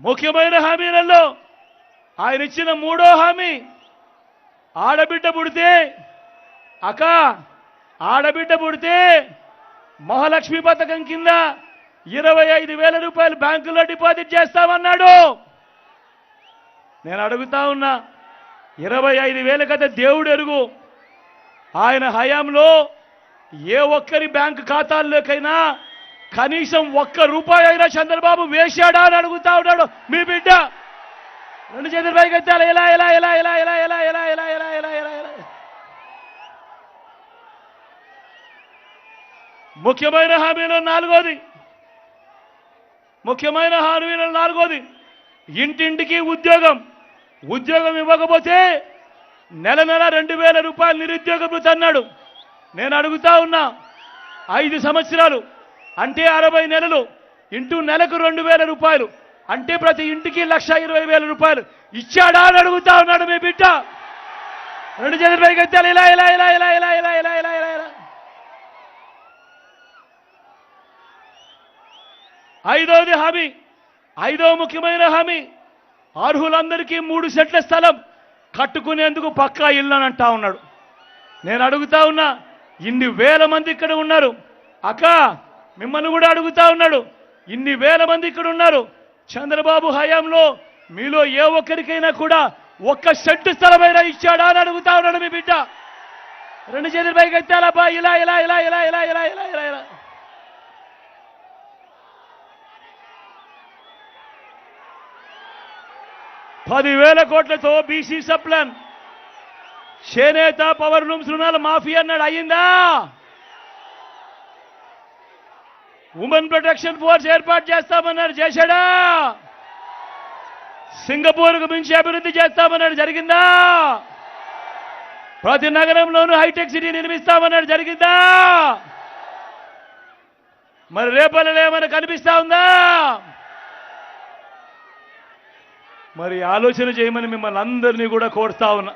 ముఖ్యమైన హామీలలో ఆయన ఇచ్చిన మూడో హామీ ఆడబిడ్డ పుడితే ఆడబిడ్డ పుడితే మహాలక్ష్మి పథకం కింద 25,000 రూపాయలు బ్యాంకులో డిపాజిట్ చేస్తామన్నాడు. నేను అడుగుతా ఉన్నా, 25,000 కదా దేవుడు ఎరుగు. ఆయన హయాంలో ఏ ఒక్కరి బ్యాంకు ఖాతాల్లోకైనా కనీసం 1 రూపాయి అయినా చంద్రబాబు వేశాడా అని అడుగుతా ఉన్నాడు మీ బిడ్డ. రెండు చేతుల పైకి ఎత్తాలి. ఎలా ఎలా ఎలా ఎలా ఎలా ఎలా ఎలా ఎలా ఎలా ఎలా ఎలా ఎలా ముఖ్యమైన హామీలో నాలుగోది ఇంటింటికి ఉద్యోగం ఇవ్వకపోతే నెల 2,000 రూపాయలు నిరుద్యోగ భృతి అన్నాడు. నేను అడుగుతా ఉన్నా, 5 సంవత్సరాలు అంటే 60 నెలలు ఇంటూ నెలకు 2,000 రూపాయలు అంటే ప్రతి ఇంటికి 1,20,000 రూపాయలు ఇచ్చాడా అని అడుగుతా ఉన్నాడు మీ బిడ్డ. రెండు చేతుల పైకి ఎత్తాలి. ఇలా ఇలా ఇలా ఇలా ఇలా ఇలా ఇలా ఇలా ఇలా ఇలా ఐదో ముఖ్యమైన హామీ అర్హులందరికీ 3 సెంట్ల స్థలం కట్టుకునేందుకు పక్కా ఇల్లు అని అంటా ఉన్నాడు. నేను అడుగుతా ఉన్నా, ఇన్ని వేల మంది ఇక్కడ ఉన్నారు అక్క, మిమ్మల్ని కూడా అడుగుతా ఉన్నాడు, ఇన్ని వేల మంది ఇక్కడ ఉన్నారు. చంద్రబాబు హయాంలో మీలో ఏ ఒక్కరికైనా కూడా 1 సెంటు స్థలమైనా ఇచ్చాడా అని అడుగుతా ఉన్నాడు మీ బిడ్డ. రెండు చేతుల పైకి ఎత్తాలబ్బా. ఇలా ఇలా ఇలా ఇలా ఇలా ఇలా ఇలా ఇలా ఇలా 10,000 కోట్లతో బీసీ సప్లాన్, చేనేత, పవర్ లూమ్స్ రుణాల మాఫీ అన్నాడు. అయ్యిందా? ఉమెన్ ప్రొటెక్షన్ ఫోర్స్ ఏర్పాటు చేస్తామన్నాడు. చేశాడా? సింగపూర్కు మించి అభివృద్ధి చేస్తామన్నాడు. జరిగిందా? ప్రతి నగరంలోనూ హైటెక్ సిటీ నిర్మిస్తామన్నాడు. జరిగిందా? మరి రేపల్లో ఏమైనా కనిపిస్తా ఉందా? మరి ఆలోచన చేయమని మిమ్మల్ని అందరినీ కూడా కోరుతా ఉన్నా.